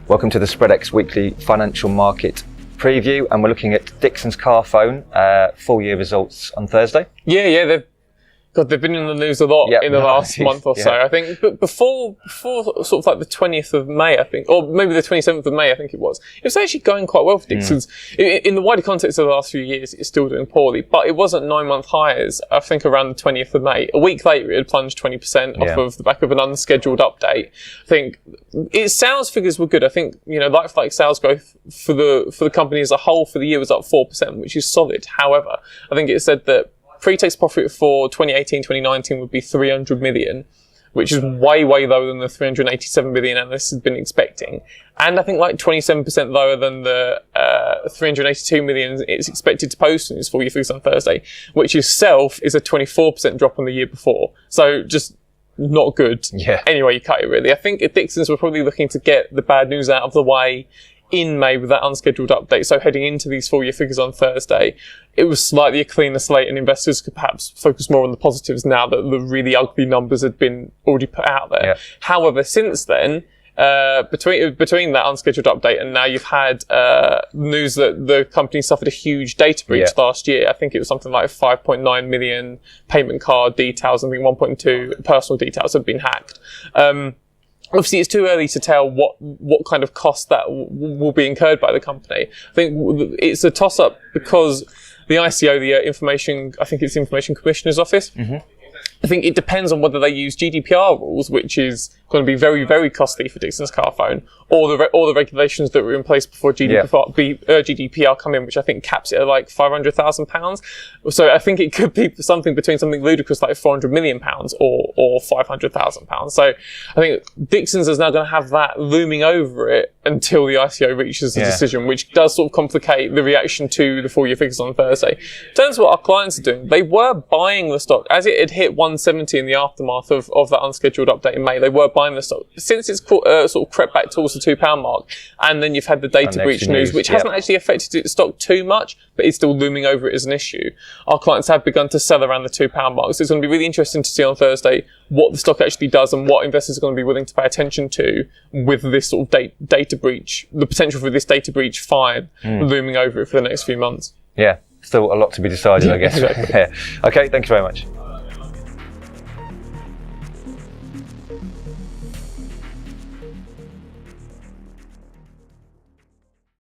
Welcome to the SpreadX weekly financial market preview, and we're looking at Dixons Carphone full year results on Thursday. Yeah, they've been in the news a lot in the last month or so. I think, but before sort of like the 20th of May, I think, or maybe the 27th of May, I think it was actually going quite well for Dixons. In the wider context of the last few years, it's still doing poorly, but it wasn't 9-month highs, I think, around the 20th of May. A week later, it had plunged 20% off of the back of an unscheduled update. I think its sales figures were good. I think, like-for-like sales growth for the company as a whole for the year was up 4%, which is solid. However, I think it said that pre-tax profit for 2018-2019 would be 300 million, which is way lower than the 387 million analysts had been expecting. And I think like 27% lower than the 382 million it's expected to post in its full year figures on Thursday, which itself is a 24% drop on the year before. So just not good. Yeah. Anyway, you cut it really. I think Dixons were probably looking to get the bad news out of the way in May with that unscheduled update. So heading into these full year figures on Thursday, it was slightly a cleaner slate and investors could perhaps focus more on the positives now that the really ugly numbers had been already put out there. Yeah. However, since then, between that unscheduled update and now you've had news that the company suffered a huge data breach last year. I think it was something like 5.9 million payment card details. I think 1.2 personal details had been hacked. Obviously, it's too early to tell what kind of cost that will be incurred by the company. I think it's a toss-up because the ICO, I think it's the Information Commissioner's Office. I think it depends on whether they use GDPR rules, which is going to be very, very costly for Dixons Carphone, or the regulations that were in place before GDPR come in, which I think caps it at like £500,000. So I think it could be something ludicrous like £400 million or £500,000. So I think Dixons is now going to have that looming over it until the ICO reaches a decision, which does sort of complicate the reaction to the full year figures on Thursday. In terms of what our clients are doing, they were buying the stock as it had hit 170 in the aftermath of that unscheduled update in May. They were buying the stock. Since it's sort of crept back towards the £2 mark, and then you've had the data breach news, which hasn't actually affected its stock too much, but it's still looming over it as an issue. Our clients have begun to sell around the £2 mark. So it's going to be really interesting to see on Thursday what the stock actually does and what investors are going to be willing to pay attention to with this sort of data breach, the potential for this data breach fine looming over it for the next few months. Yeah, still a lot to be decided, I guess. Exactly. Okay, thank you very much.